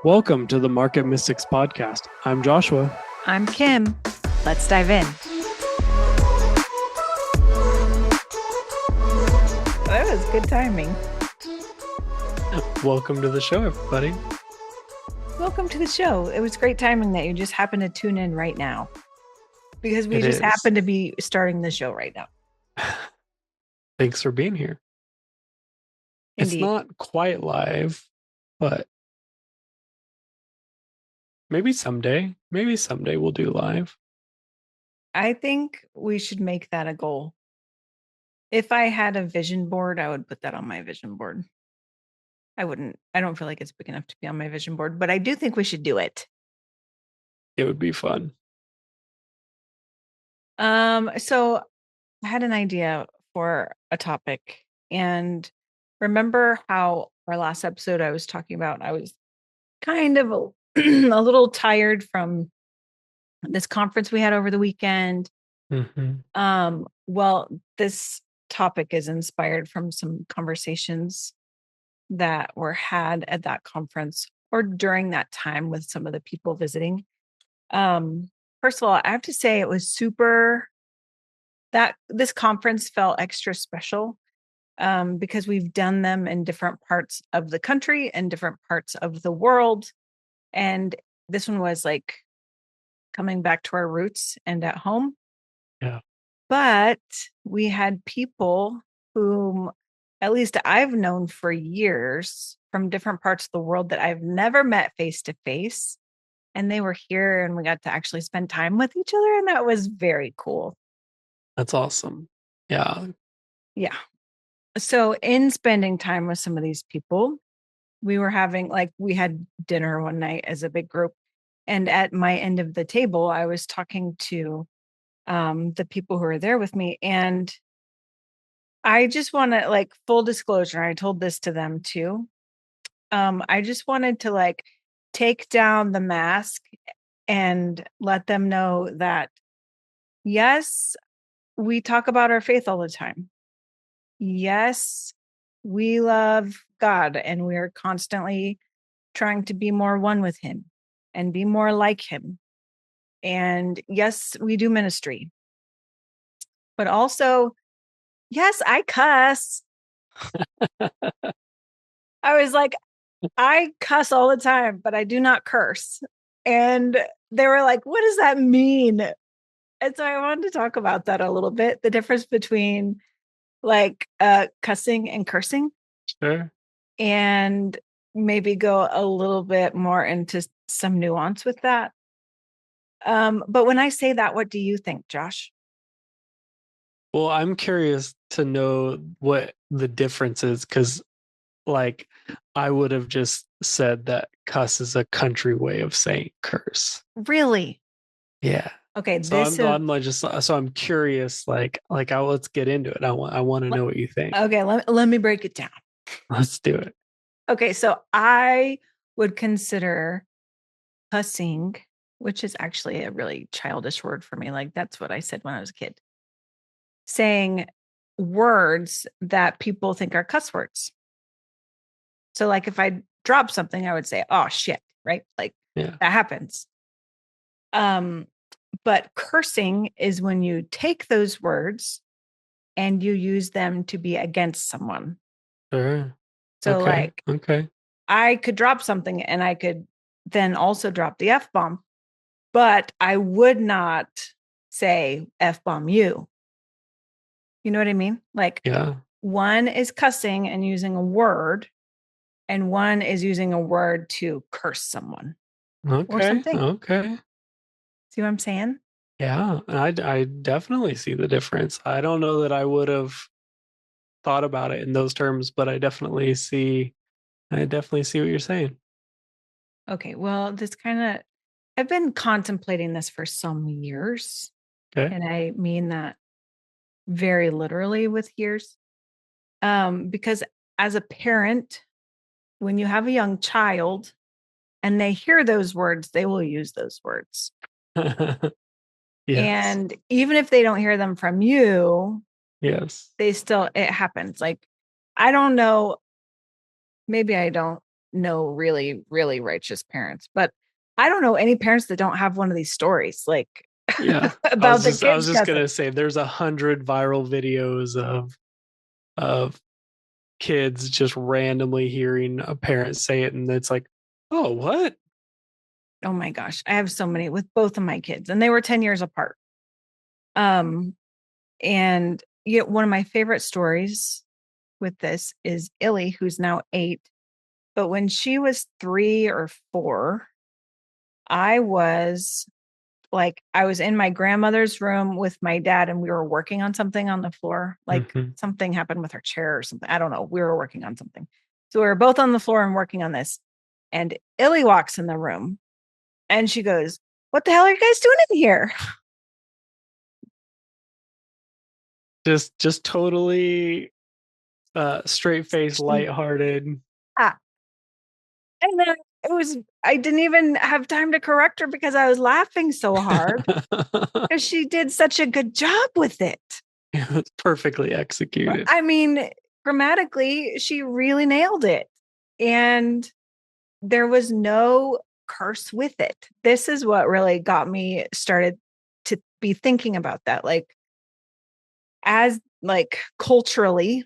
Welcome to the Market Mystics podcast. I'm Joshua. I'm Kim. Let's dive in. That was good timing. Welcome to the show, everybody. Welcome to the show. It was great timing that you just happened to tune in right now because we just happen to be starting the show right now. Thanks for being here. Indeed. It's not quite live, but maybe someday we'll do live. I think we should make that a goal. If I had a vision board, I would put that on my vision board. I don't feel like it's big enough to be on my vision board, but I do think we should do it. It would be fun. So I had an idea for a topic, and remember how our last episode I was talking about, I was kind of a little tired from this conference we had over the weekend. Mm-hmm. Well, this topic is inspired from some conversations that were had at that conference or during that time with some of the people visiting. First of all, I have to say it was that this conference felt extra special because we've done them in different parts of the country and different parts of the world. And this one was like coming back to our roots and at home. Yeah. But we had people whom at least I've known for years from different parts of the world that I've never met face to face. And they were here and we got to actually spend time with each other. And that was very cool. That's awesome. Yeah. Yeah. So in spending time with some of these people, we had dinner one night as a big group. And at my end of the table, I was talking to the people who are there with me. And I just want to, full disclosure, I told this to them too. I just wanted to take down the mask and let them know that, yes, we talk about our faith all the time. Yes, we love God and we're constantly trying to be more one with him and be more like him. And yes, we do ministry. But also, yes, I cuss. I was like, I cuss all the time, but I do not curse. And they were like, what does that mean? And so I wanted to talk about that a little bit, the difference between cussing and cursing. Sure. And maybe go a little bit more into some nuance with that. But when I say that, what do you think, Josh? Well, I'm curious to know what the difference is because I would have just said that cuss is a country way of saying curse. Really? Yeah. Okay. So I'm curious, let's get into it. I want to know what you think. Okay. Let me break it down. Let's do it. Okay. So I would consider cussing, which is actually a really childish word for me. That's what I said when I was a kid. Saying words that people think are cuss words. So if I drop something, I would say, oh shit, right? That happens. But cursing is when you take those words and you use them to be against someone. Sure. So okay. I could drop something and I could then also drop the F-bomb, but I would not say F-bomb you. You know what I mean? One is cussing and using a word, and one is using a word to curse someone. Okay. Or something. Okay. See what I'm saying? Yeah, I definitely see the difference. I don't know that I would have thought about it in those terms, but I definitely see what you're saying. Okay. Well, I've been contemplating this for some years. Okay. And I mean that very literally with years. Because as a parent, when you have a young child and they hear those words, they will use those words. Yes. And even if they don't hear them from you, yes, it happens. I don't know. Maybe I don't know really, really righteous parents, but I don't know any parents that don't have one of these stories like Yeah. about the I was kids just cussing. gonna say there's 100 viral videos of kids just randomly hearing a parent say it, and it's like, oh, what? Oh my gosh, I have so many with both of my kids, and they were 10 years apart. Um, and yet one of my favorite stories with this is Illy, who's now 8. But when she was 3 or 4, I was I was in my grandmother's room with my dad and we were working on something on the floor. Like Mm-hmm. something happened with her chair or something. I don't know. We were working on something. So we were both on the floor and working on this. And Illy walks in the room and she goes, "What the hell are you guys doing in here?" Just totally straight face, lighthearted. Ah, and then it was, I didn't even have time to correct her because I was laughing so hard because she did such a good job with it. It was perfectly executed. I mean, grammatically, she really nailed it. And there was no curse with it. This is what really got me started to be thinking about that. Like, as culturally,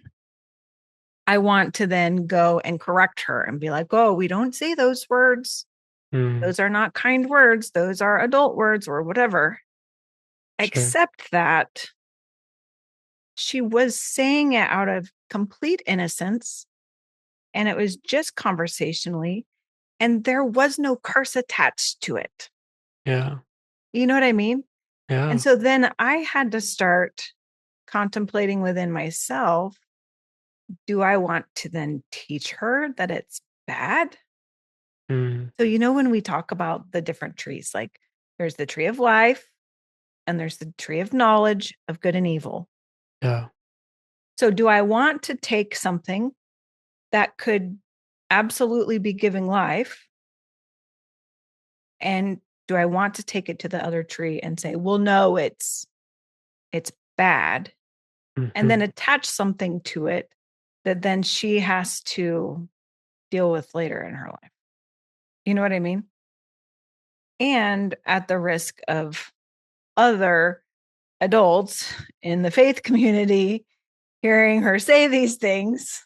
I want to then go and correct her and be like, oh, we don't say those words. Mm, Those are not kind words. Those are adult words or whatever. sure. Except that she was saying it out of complete innocence and it was just conversationally, and there was no curse attached to it. Yeah. You know what I mean? And Yeah. so then I had to start contemplating within myself, do I want to then teach her that it's bad? Mm, So, when we talk about the different trees, like there's the tree of life and there's the tree of knowledge of good and evil. yeah. So, do I want to take something that could absolutely be giving life, and do I want to take it to the other tree and say, well, no, it's bad, and Mm-hmm. then attach something to it that then she has to deal with later in her life. You know what I mean? And at the risk of other adults in the faith community hearing her say these things,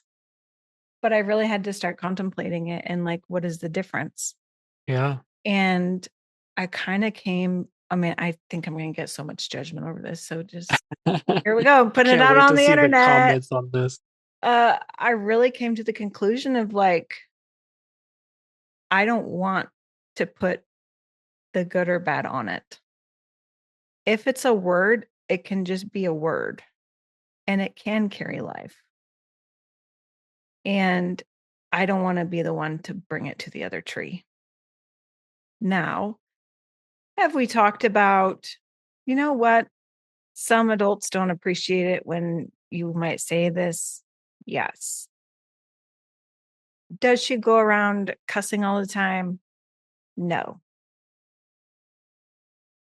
but I really had to start contemplating it and like, what is the difference? Yeah. And I kind of came, I mean, I think I'm going to get so much judgment over this. So just here we go, putting it Can't out wait on to the see the internet. comments on this. I really came to the conclusion of like, I don't want to put the good or bad on it. If it's a word, it can just be a word and it can carry life. And I don't want to be the one to bring it to the other tree. Now, have we talked about, you know what? Some adults don't appreciate it when you might say this. Yes. Does she go around cussing all the time? No.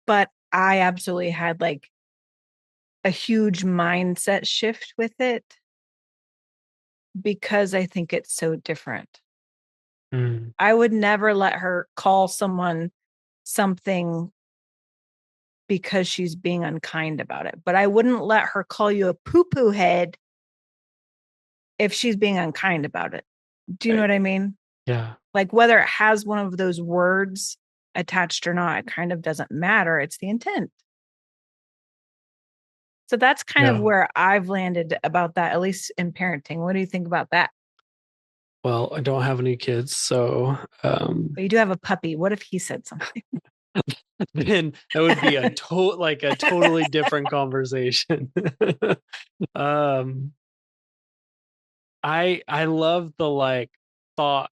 But I absolutely had like a huge mindset shift with it because I think it's so different. Mm, I would never let her call someone something because she's being unkind about it, but I wouldn't let her call you a poo poo head if she's being unkind about it. Do you know right. what I mean? Yeah. Like whether it has one of those words attached or not, it kind of doesn't matter. It's the intent. So that's kind of Yeah. where I've landed about that, at least in parenting. What do you think about that? Well, I don't have any kids, so But you do have a puppy. What if he said something? then that would be a totally different conversation. um I love the like thought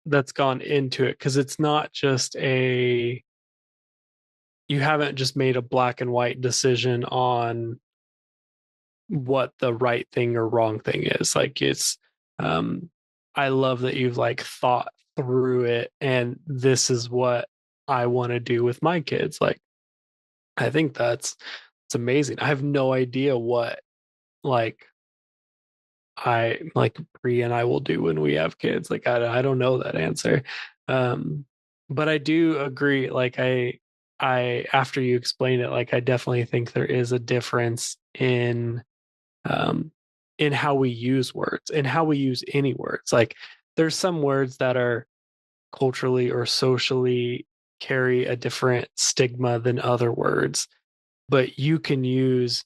that's gone into it because it's not just a you haven't just made a black and white decision on what the right thing or wrong thing is. Like it's um I love that you've like thought through it and this is what I want to do with my kids. Like I think that's it's amazing. I have no idea what like I like Bree and I will do when we have kids. Like I don't know that answer. Um, but I do agree. Like I after you explain it, like I definitely think there is a difference um in how we use words and how we use any words. Like there's some words that are culturally or socially carry a different stigma than other words, but you can use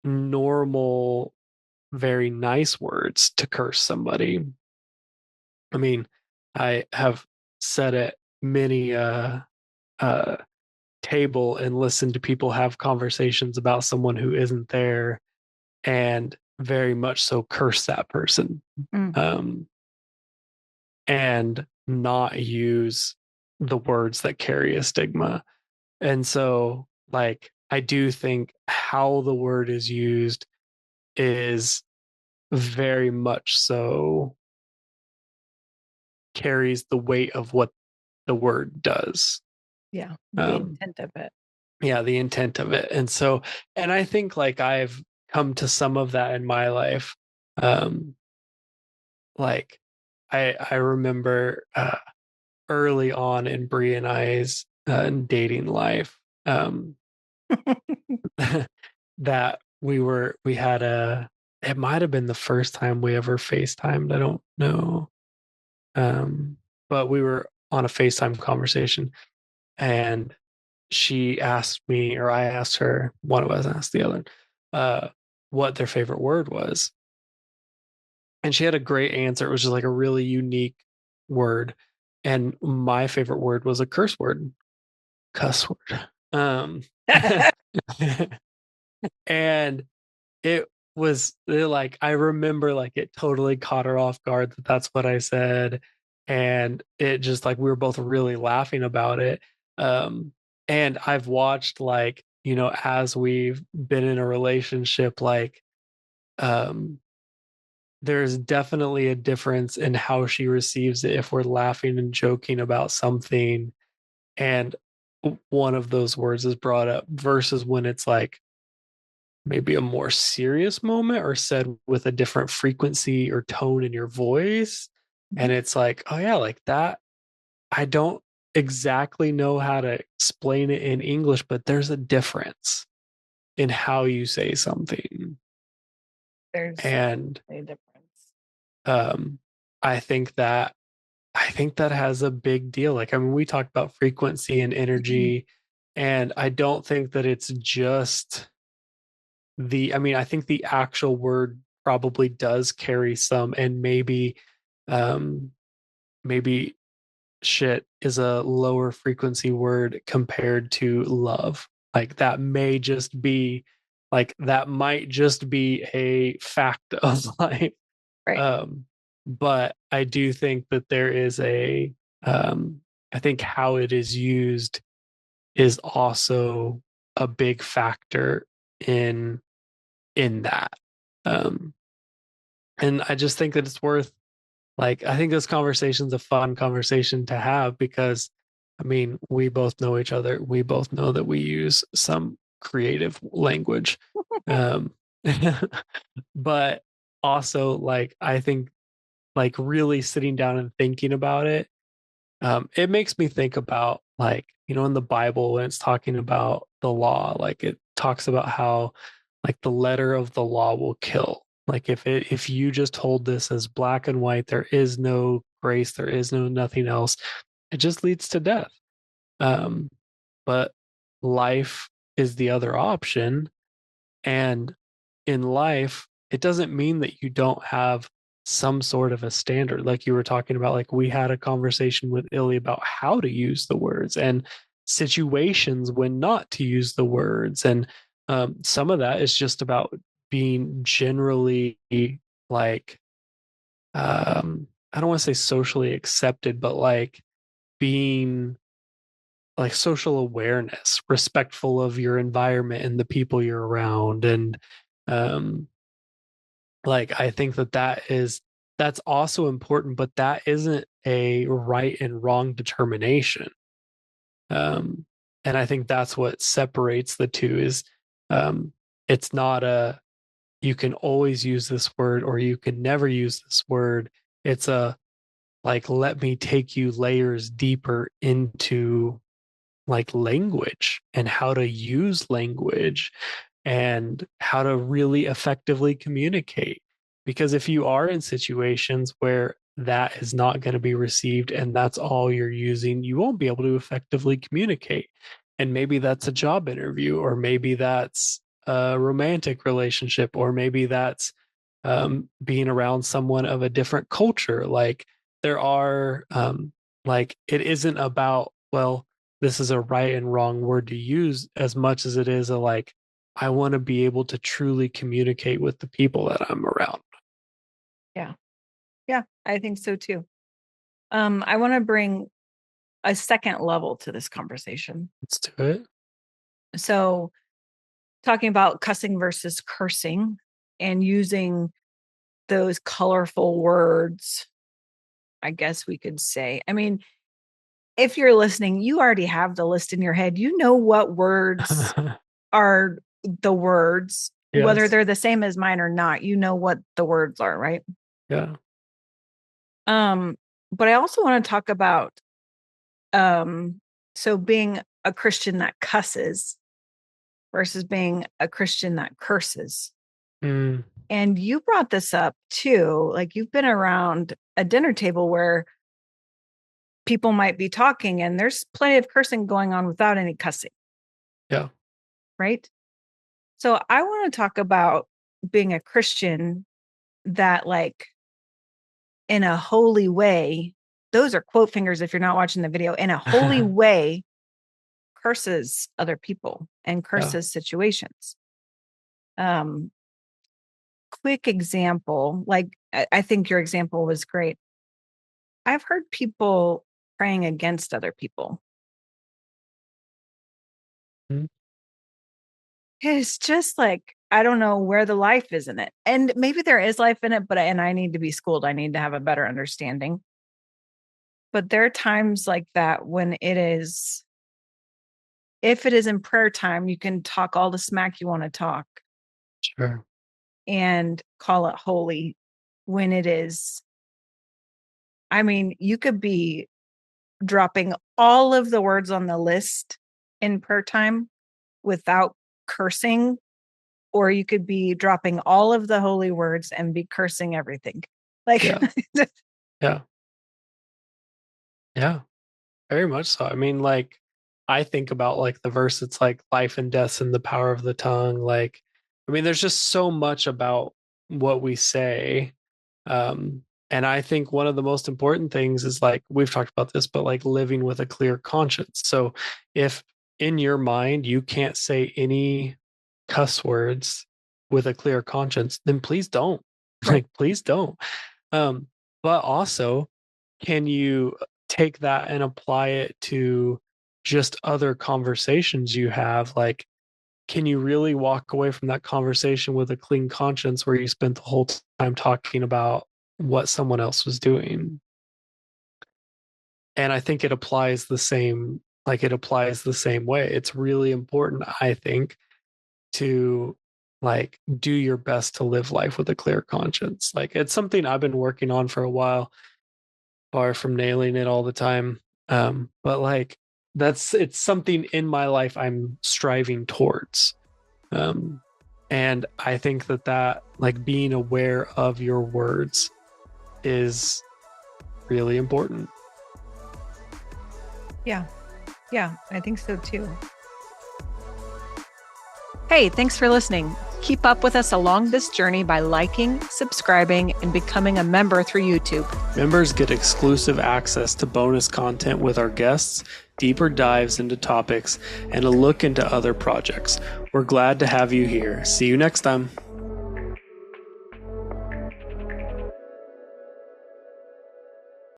normal, very nice words to curse somebody. I mean, I have sat at many uh table and listened to people have conversations about someone who isn't there and very much so curse that person. Mm. Um and not use the words that carry a stigma. And so, like, I do think how the word is used is very much so carries the weight of what the word does. Yeah, the Um, intent of it. yeah, the intent of it. And so, and I think like I've come to some of that in my life. Um, like I remember early on in Brie and I's dating life, that we had a it might have been the first time we ever FaceTimed. I don't know. But we were on a FaceTime conversation and she asked me, or I asked her, one of us asked the other, uh, what their favorite word was. And she had a great answer. It was just like a really unique word. And my favorite word was a curse word, cuss word. And it was like I remember like it totally caught her off guard that that's what I said, and it just like we were both really laughing about it. Um, and I've watched like as we've been in a relationship, like um, there's definitely a difference in how she receives it if we're laughing and joking about something, and one of those words is brought up versus when it's like maybe a more serious moment or said with a different frequency or tone in your voice. And it's like, oh yeah, like that. I don't exactly know how to explain it in English, but there's a difference in how you say something. There's And a difference. um I think that I think that has a big deal. Like I mean, we talked about frequency and energy, and I don't think that it's just I mean, I think the actual word probably does carry some, and um maybe shit is a lower frequency word compared to love. Like that may just be that might just be a fact of life. Right. Um but I do think that there is um I think how it is used is also a big factor in that. Um, and I just think that it's worth I think this conversation's a fun conversation to have because I mean, we both know each other. We both know that we use some creative language. Um, but also I think really sitting down and thinking about it, it makes me think about in the Bible when it's talking about the law, like it talks about how the letter of the law will kill. Like if you just hold this as black and white, there is no grace, there is no nothing else. It just leads to death. Um, but life is the other option, and in life, it doesn't mean that you don't have some sort of a standard. Like you were talking about, like we had a conversation with Illy about how to use the words and situations when not to use the words. And some of that is just about being generally like, I don't want to say socially accepted, but being social awareness, respectful of your environment and the people you're around. And um, I think that that's also important, but that isn't a right and wrong determination. Um, and I think that's what separates the two is um, it's not a you can always use this word or you can never use this word. It's a like, let me take you layers deeper into like language and how to use language and how to really effectively communicate. Because if you are in situations where that is not going to be received and that's all you're using, you won't be able to effectively communicate. And maybe that's a job interview, or maybe that's a romantic relationship, or maybe that's being around someone of a different culture. Like there are, like, it isn't about, well, this is a right and wrong word to use as much as it is a like, I want to be able to truly communicate with the people that I'm around. Yeah. Yeah, I think so too. I want to bring a second level to this conversation. Let's do it. So, talking about cussing versus cursing and using those colorful words, I guess we could say. I mean, if you're listening, you already have the list in your head. You know what words are the words, whether Yes. they're the same as mine or not. You know what the words are, right? Yeah. Um, but I also want to talk about so being a Christian that cusses versus being a Christian that curses. Mm, And you brought this up too. Like you've been around a dinner table where people might be talking and there's plenty of cursing going on without any cussing, yeah. right? So I want to talk about being a Christian that, like, in a holy way, those are quote fingers if you're not watching the video, in a holy way, curses other people and Yeah. curses situations. Um, quick example, like I think your example was great. I've heard people praying against other people. Mm, It's just like, I don't know where the life is in it. And maybe there is life in it, but and I need to be schooled. I need to have a better understanding. But there are times like that when it is, if it is in prayer time, you can talk all the smack you want to talk sure. and call it holy when it is. I mean, you could be dropping all of the words on the list in prayer time without cursing, or you could be dropping all of the holy words and be cursing everything. Like, Yeah. Yeah. Yeah. Very much so. I mean, like, I think about like the verse, it's like life and death's in the power of the tongue. Like, I mean, there's just so much about what we say. Um, and I think one of the most important things is like, we've talked about this, but like living with a clear conscience. So if in your mind you can't say any cuss words with a clear conscience, then please don't. right. Like, please don't. Um, but also, can you take that and apply it to just other conversations you have? Like, can you really walk away from that conversation with a clean conscience where you spent the whole time talking about what someone else was doing? And I think it applies the same, like, it applies the same way. It's really important, I think, to like do your best to live life with a clear conscience. Like, it's something I've been working on for a while, far from nailing it all the time. But like, it's something in my life I'm striving towards. Um, and I think that like being aware of your words is really important. Yeah. Yeah. I think so too. Hey, thanks for listening. Keep up with us along this journey by liking, subscribing, and becoming a member through YouTube. Members get exclusive access to bonus content with our guests, deeper dives into topics, and a look into other projects. We're glad to have you here. See you next time.